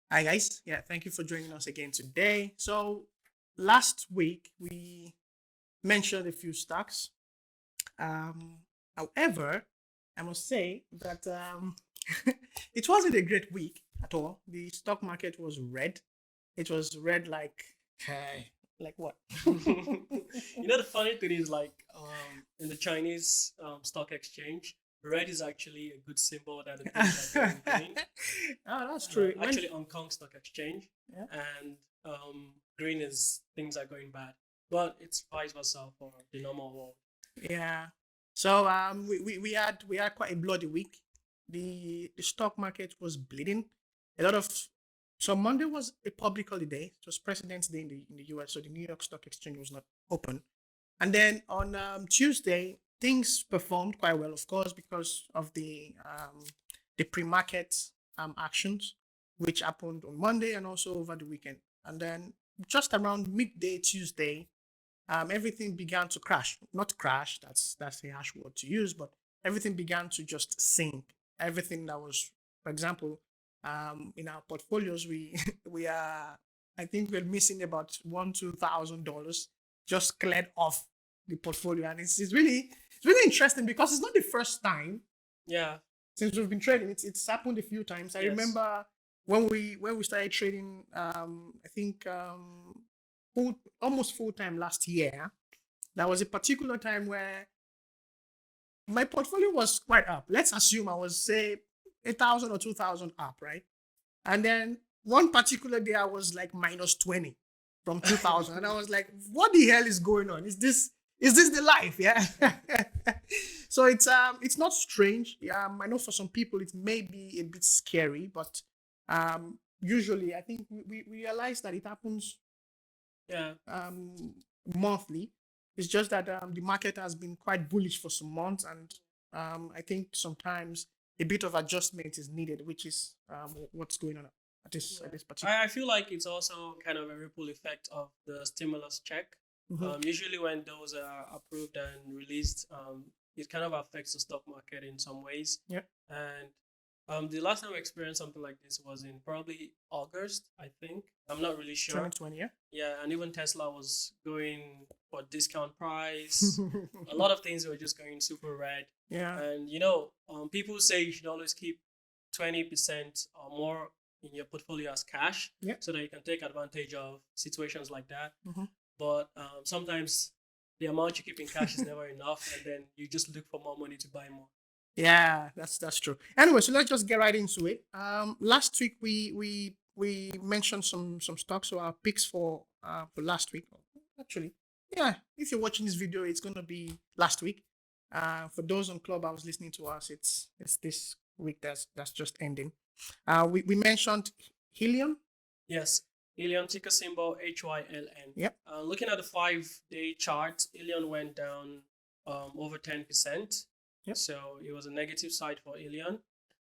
Hi guys, yeah, thank you for joining us again today. So last week we mentioned a few stocks. Um, However, I must say that it wasn't a great week at all. The stock market was red. It was red like what? The funny thing is, in the Chinese stock exchange, red is actually a good symbol that the things are going green. Oh, that's true. Actually, Hong Kong Stock Exchange, Yeah. and green is things are going bad. But it's vice versa for the normal world. Yeah. So we had quite a bloody week. The stock market was bleeding. A lot of so Monday was a public holiday. It was President's Day in the US, so the New York Stock Exchange was not open. And then on Tuesday, things performed quite well, of course, because of the pre-market actions, which happened on Monday and also over the weekend. And then just around midday Tuesday, everything began to crash. Not crash, that's a harsh word to use, but everything began to just sink. Everything that was, for example, in our portfolios, we we are, I think we're missing about $1,000-2,000 just cleared off the portfolio, and it's really interesting because it's not the first time Yeah. since we've been trading. It's happened a few times. I Yes. remember when we started trading. I think almost full time last year. There was a particular time where my portfolio was quite up. Let's assume I was say 1,000 or 2,000 up, right? And then one particular day I was like -20 from 2,000, and I was like, "What the hell is going on? Is this the life?" Yeah. So it's not strange. I know for some people it may be a bit scary, but usually I think we realize that it happens Yeah. monthly. It's just that the market has been quite bullish for some months, and I think sometimes a bit of adjustment is needed, which is what's going on at this Yeah. at this particular. I feel like it's also kind of a ripple effect of the stimulus check. Mhm. Usually, when those are approved and released, it kind of affects the stock market in some ways. Yeah, And the last time we experienced something like this was in probably August, I think. I'm not really sure. 2020. Yeah. Yeah, and even Tesla was going for discount price. A lot of things were just going super red. Yeah. And people say you should always keep 20% or more in your portfolio as cash, Yeah. so that you can take advantage of situations like that. Mhm. But sometimes the amount you keep in cash is never enough, and then you just look for more money to buy more. Yeah, that's true. Anyway, so let's just get right into it. Last week we mentioned some stocks, so our picks for last week. Actually, yeah, if you're watching this video, it's gonna be last week. For those on Clubhouse listening to us, it's this week that's just ending. We mentioned Helium. Yes, Ilion ticker symbol HYLN. Yep. Looking at the 5-day chart, Ilion went down over 10%. Yep. So it was a negative side for Ilion.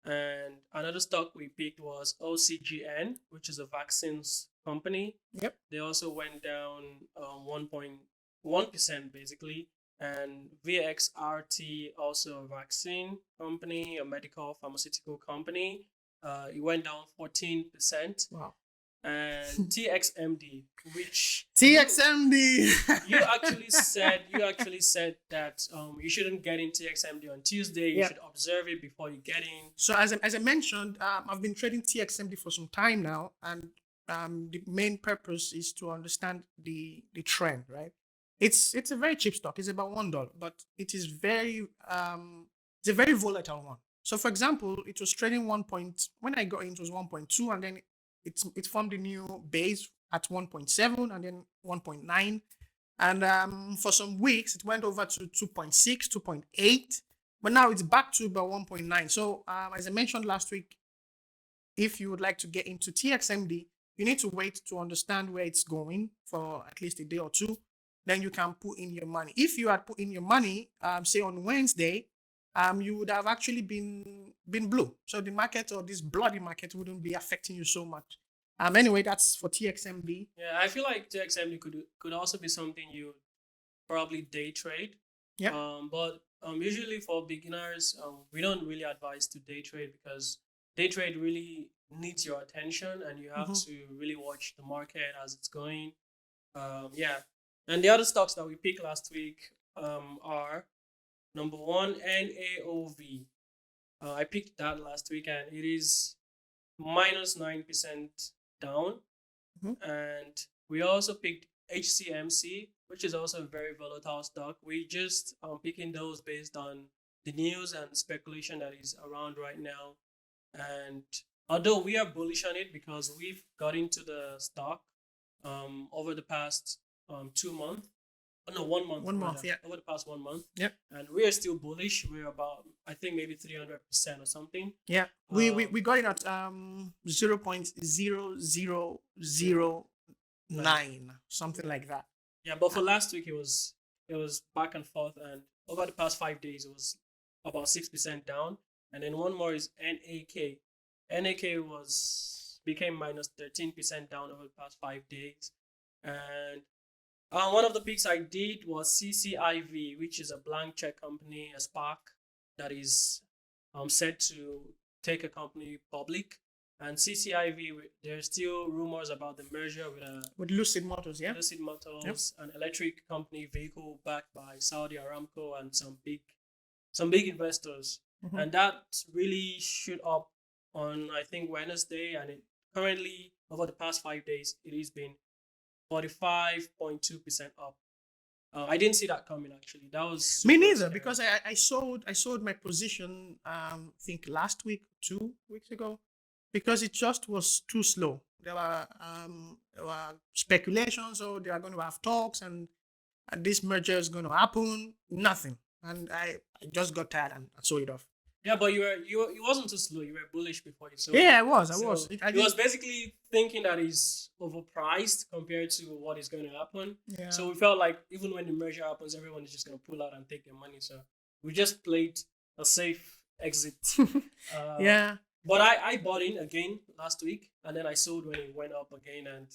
And another stock we picked was OCGN, which is a vaccines company. Yep. They also went down 1.1% basically. And VXRT, also a vaccine company, a medical pharmaceutical company. It went down 14%. Wow. And TXMD, which TXMD. you actually said that you shouldn't get in TXMD on Tuesday. You Yeah. should observe it before you get in. So as I mentioned, I've been trading TXMD for some time now, and the main purpose is to understand the trend, right? It's a very cheap stock. It's about $1, but it's a very volatile one. So for example, it was trading when I got in, it was 1.2, and then it formed a new base at 1.7, and then 1.9, and for some weeks it went over to 2.6, 2.8, but now it's back to about 1.9. So as I mentioned last week, if you would like to get into TXMD, you need to wait to understand where it's going for at least a day or two. Then you can put in your money. If you had put in your money, say on Wednesday, you would have actually been blue. So the market, or this bloody market, wouldn't be affecting you so much. Anyway, that's for TXMD. Yeah, I feel like TXMD could also be something you probably day trade. Yeah. But usually for beginners, we don't really advise to day trade because day trade really needs your attention, and you have Mhm. to really watch the market as it's going. Yeah, and the other stocks that we picked last week are number one, NAOV. I picked that last week, and it is minus 9% down. Mhm. And we also picked HCMC, which is also a very volatile stock. We just picking those based on the news and speculation that is around right now. And although we are bullish on it because we've got into the stock over the past 2 months, oh, no, 1 month 1 month, rather, yeah. over the past 1 month, Yep. and we are still bullish. We're about, I think, maybe 300% or something. Yeah. We got it at 0.00009, something like that. Yeah, but for last week it was back and forth, and over the past 5 days it was about 6% down, and then one more is NAK. NAK was became minus 13% down over the past 5 days, and one of the picks I did was CCIV, which is a blank check company, a SPAC that is set to take a company public. And CCIV, there's still rumors about the merger With Lucid Motors, yeah. Lucid Motors, an electric company vehicle backed by Saudi Aramco and some big investors. Mhm. And that really shoot up on, I think, Wednesday, and it currently over the past 5 days it has been 45.2% up. I didn't see that coming actually. That was Me super neither, scary. because I sold my position I think last week, 2 weeks ago, because it just was too slow. There were speculations, so they are going to have talks, and this merger is going to happen. Nothing, and I just got tired and sold it off. Yeah, but you wasn't too slow. You were bullish before you sold. Yeah, I was. So I he was basically thinking that he's overpriced compared to what is going to happen. Yeah. So we felt like even when the merger happens, everyone is just going to pull out and take their money. So we just played a safe exit. Yeah. But I bought in again last week, and then I sold when it went up again. And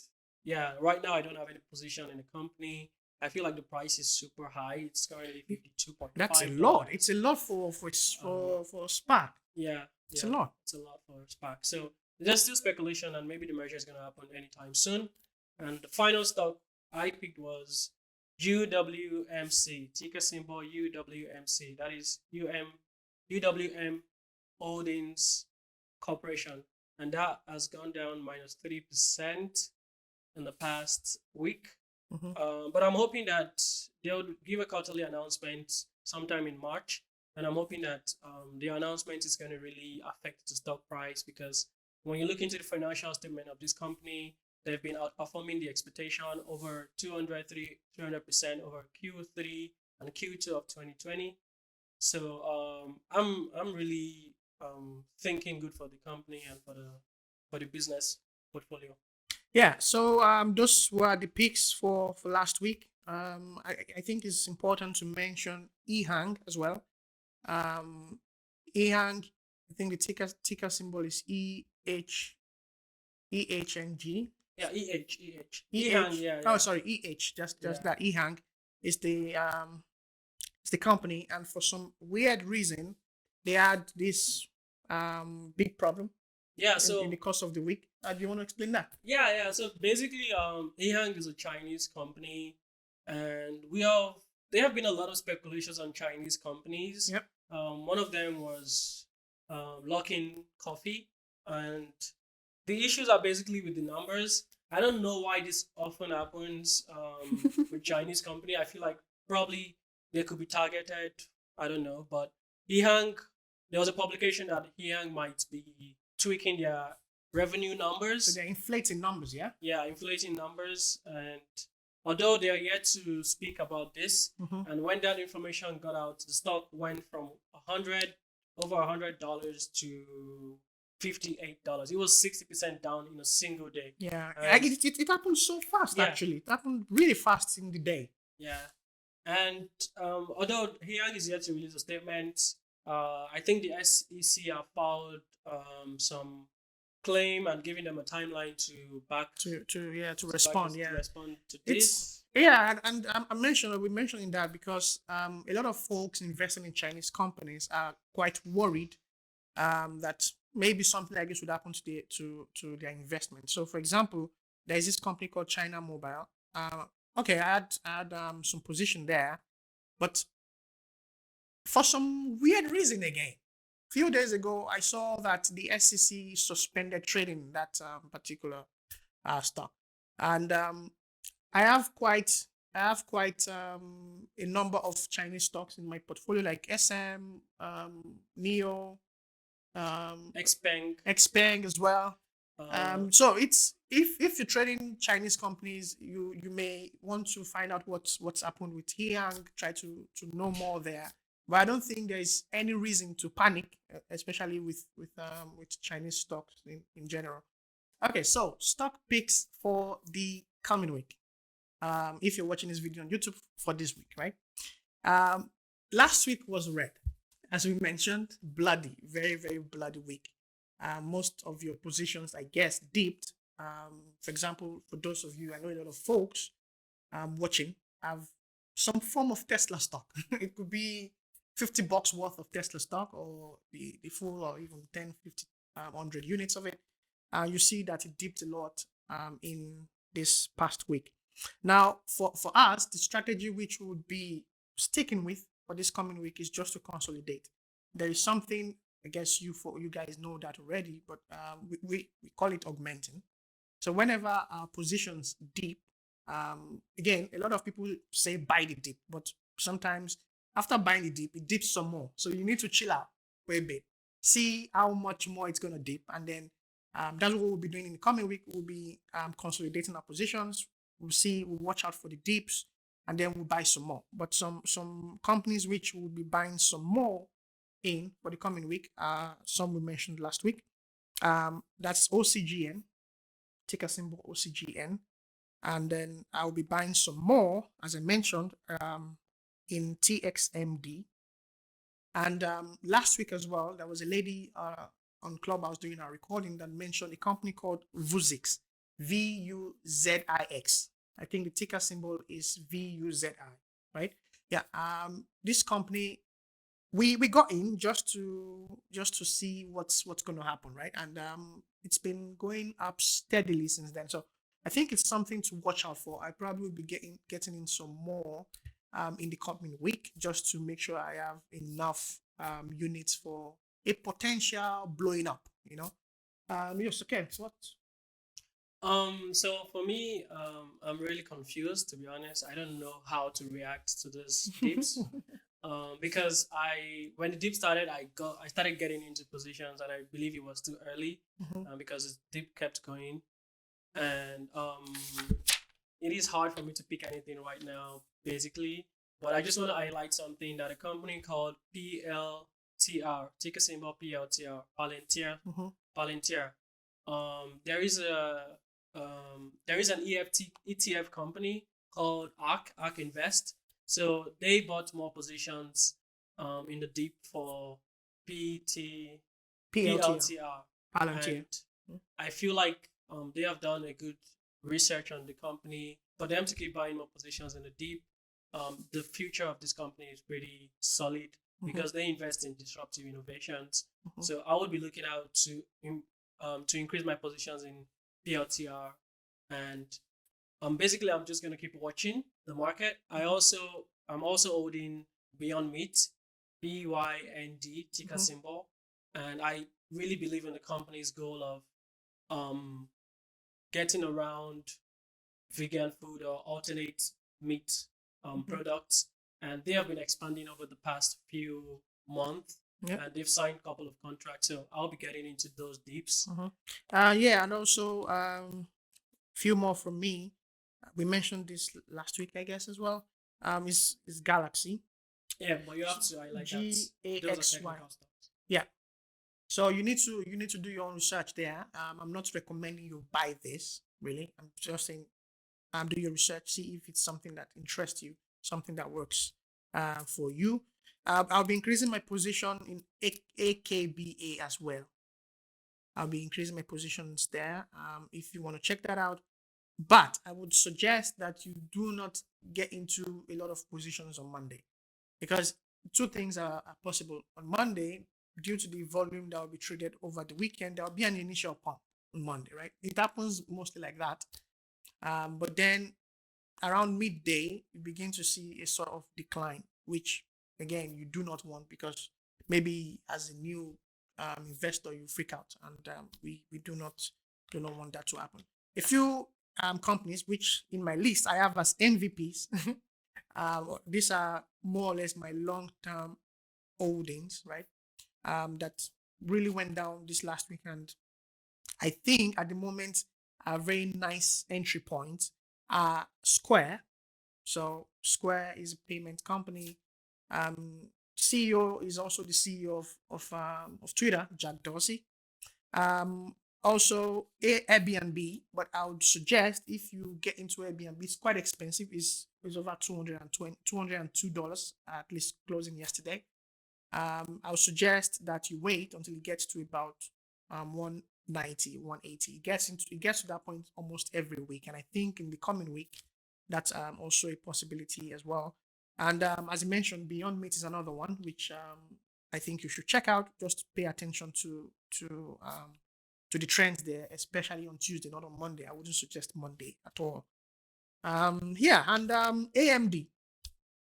yeah, right now I don't have any position in the company. I feel like the price is super high. It's currently 52.5. That's a lot. It's a lot for Spark. Yeah, It's a lot. It's a lot for SPAC. So there's still speculation, and maybe the merger is going to happen anytime soon. And the final stock I picked was UWMC, ticker symbol UWMC. That is UWM Holdings Corporation, and that has gone down minus 3% in the past week. Mhm. But I'm hoping that they'll give a quarterly announcement sometime in March, and I'm hoping that the announcement is going to really affect the stock price, because when you look into the financial statement of this company, they've been outperforming the expectation over 300% over Q3 and Q2 of 2020. So I'm really thinking good for the company and for the business portfolio. Yeah, so those were the picks for last week. I think it's important to mention EHang as well. EHang, I think the ticker symbol is EHNG. Yeah, EH. EH. Oh, sorry, EH. Just Yeah. that. EHang is the company, and for some weird reason, they had this big problem Yeah, in so the course of the week. Do you want to explain that? yeah. So basically, EHang is a Chinese company, and there have been a lot of speculations on Chinese companies. Yep. One of them was Luckin Coffee, and the issues are basically with the numbers. I don't know why this often happens with Chinese company. I feel like probably they could be targeted. I don't know, but EHang, there was a publication that EHang might be tweaking their revenue numbers. So they're inflating numbers, yeah? Yeah, inflating numbers, and although they are yet to speak about this, Mhm. and when that information got out, the stock went from over $100 to $58. It was 60% down in a single day. Yeah, And- it happened so fast, Yeah. actually. It happened really fast in the day. Yeah, and although Hyang is yet to release a statement, I think the SEC have filed some claim and giving them a timeline to back To respond, to yeah. respond to It's this. yeah, and we're mentioning that because a lot of folks investing in Chinese companies are quite worried that maybe something like this would happen to their investment. So, for example, there is this company called China Mobile. Okay, I had some position there, but for some weird reason again, few days ago, I saw that the SEC suspended trading that particular stock, and I have quite a number of Chinese stocks in my portfolio, like SM, Neo, Xpeng. Xpeng as well. So it's if you're trading Chinese companies, you may want to find out what's happened with Hyang, try to know more there. But I don't think there is any reason to panic, especially with Chinese stocks in general. Okay, so stock picks for the coming week. If you're watching this video on YouTube for this week, right? Last week was red, as we mentioned, bloody, very, very bloody week. Most of your positions, I guess, dipped. For example, for those of you, I know a lot of folks watching have some form of Tesla stock. It could be $50 worth of Tesla stock, or the full, or even 10, 50, 100 units of it. You see that it dipped a lot in this past week. Now, for us, the strategy which we would be sticking with for this coming week is just to consolidate. There is something, I guess you guys know that already, but we call it augmenting. So whenever our positions dip, again, a lot of people say buy the dip, but sometimes after buying the dip, it dips some more. So you need to chill out for a bit, see how much more it's going to dip, and then that's what we'll be doing in the coming week. We'll be consolidating our positions. We'll watch out for the dips, and then we'll buy some more. But some companies which will be buying some more in for the coming week, some we mentioned last week. That's OCGN, ticker symbol OCGN. And then I'll be buying some more, as I mentioned, in TXMD. And last week as well, there was a lady on Clubhouse doing our recording that mentioned a company called Vuzix, VUZIX. I think the ticker symbol is VUZI, right? Yeah. This company, we got in just to see what's going to happen, right? And it's been going up steadily since then. So I think it's something to watch out for. I probably will be getting in some more in the coming week, just to make sure I have enough units for a potential blowing up. Yes. Okay. So what? So for me, I'm really confused, to be honest. I don't know how to react to these dips. Because when the dip started, I started getting into positions, and I believe it was too early, because the dip kept going, and it is hard for me to pick anything right now, basically. But I just want to highlight something, that a company called PLTR, ticker symbol PLTR, Palantir, Palantir. There is an ETF company called ARK Invest. So they bought more positions in the dip for PLTR. Palantir. And I feel like they have done a good research on the company. For them to keep buying more positions in the dip, the future of this company is pretty solid, because they invest in disruptive innovations. So I would be looking out to increase my positions in PLTR, and basically I'm just gonna keep watching the market. I'm also holding Beyond Meat, BYND, ticker symbol, and I really believe in the company's goal of getting around vegan food or alternate meat products, and they have been expanding over the past few months. Yeah. And they've signed a couple of contracts, so I'll be getting into those dips. Yeah, and also few more from me. We mentioned this last week, I guess, as well. Is Galaxy. Yeah, but you have to highlight GAXY. Yeah. So you need to do your own research there. I'm not recommending you buy this, really. I'm just saying, do your research, see if it's something that interests you, something that works for you. I'll be increasing my position in AKBA as well. I'll be increasing my positions there if you want to check that out. But I would suggest that you do not get into a lot of positions on Monday, because two things are possible. On Monday, due to the volume that will be traded over the weekend, there will be an initial pump on Monday, right? It happens mostly like that. But then around midday, you begin to see a sort of decline, which again you do not want, because maybe as a new investor you freak out, and we do not want that to happen. A few companies which in my list I have as MVPs. These are more or less my long-term holdings, right? That really went down this last week, and I think at the moment a very nice entry point are Square. So Square is a payment company. CEO is also the CEO of Twitter, Jack Dorsey. Um, Also Airbnb, but I would suggest if you get into Airbnb, it's quite expensive. It's over $202 at least closing yesterday. I would suggest that you wait until it gets to about 190, 180. It gets to that point almost every week, and I think in the coming week that's also a possibility as well. And as I mentioned, Beyond Meat is another one which I think you should check out. Just pay attention to the trends there, especially on Tuesday, not on Monday. I wouldn't suggest Monday at all. Yeah, and AMD.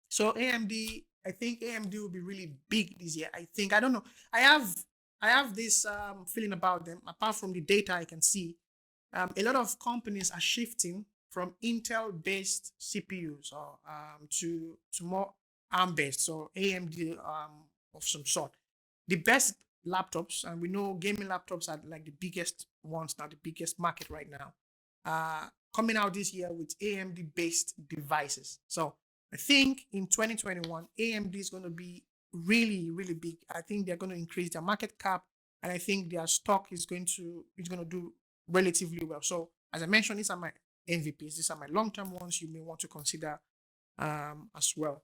So AMD, I think AMD will be really big this year. I don't know. I have this feeling about them. Apart from the data I can see, a lot of companies are shifting from Intel-based CPUs or to more ARM-based, so AMD of some sort. The best laptops, and we know gaming laptops are like the biggest ones now, the biggest market right now, coming out this year with AMD-based devices. So I think in 2021, AMD is going to be really, really big. I think they're going to increase their market cap, and I think their stock is going to do relatively well. So as I mentioned, these are my MVPs. These are my long-term ones you may want to consider as well.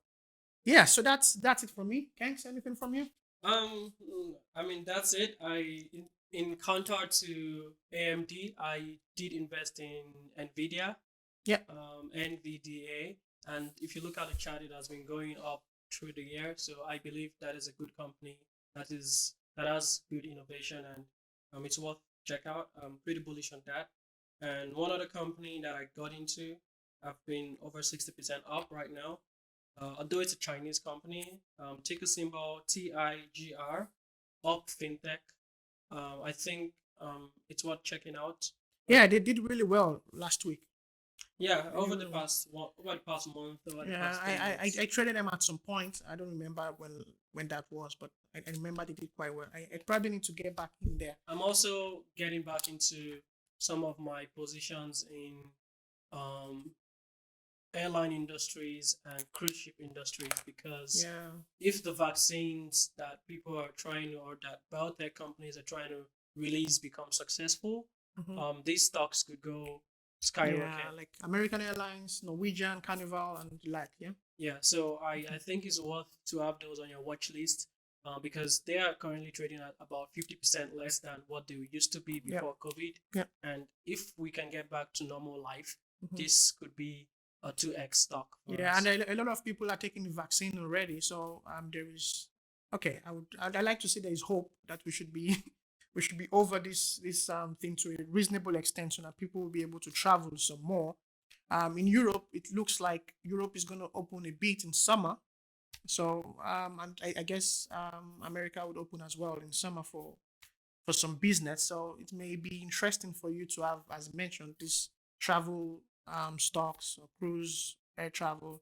Yeah, so that's it for me. Kenks, anything from you? I mean that's it. In counter to AMD, I did invest in Nvidia, Yeah. NVDA, and if you look at the chart, it has been going up through the year. So I believe that is a good company that has good innovation, and it's worth check out. I'm pretty bullish on that. And one other company that I got into, I've been over 60% up right now. Although it's a Chinese company, ticker symbol TIGR, Up Fintech. I think it's worth checking out. Yeah, they did really well last week. Yeah, They did over the really well. past month, over the Yeah, past 10 months. I traded them at some point. I don't remember when that was, but I remember they did quite well. I probably need to get back in there. I'm also getting back into some of my positions in um, airline industries and cruise ship industries, because Yeah. if the vaccines that people are trying, or that biotech companies are trying to release, become successful, Mhm. these stocks could go Yeah, skyrocket. like American Airlines, Norwegian, Carnival, and the like. Yeah. Yeah, so I think it's worth to have those on your watch list, because they are currently trading at about 50% less than what they used to be Yeah. before COVID. Yeah. And if we can get back to normal life, Mhm. this could be a 2x stock for Yeah, us. and a lot of people are taking the vaccine already. So there is okay. I like to say there is hope that we should be we should be over this thing to a reasonable extent, so that people will be able to travel some more. In Europe, it looks like Europe is going to open a bit in summer. So and I guess America would open as well in summer for some business. So it may be interesting for you to have, as I mentioned, this travel stocks or cruise air travel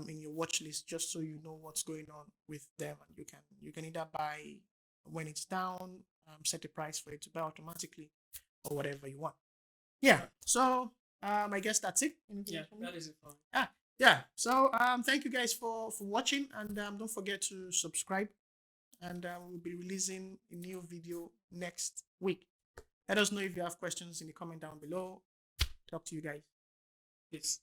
in your watch list, just so you know what's going on with them, and you can either buy when it's down, set a price for it to buy automatically, or whatever you want. Yeah. So I guess that's it. Anything Yeah, else from you? that is it for me. Yeah. So thank you guys for watching, and don't forget to subscribe, and we'll be releasing a new video next week. Let us know if you have questions in the comment down below. Talk to you guys. It's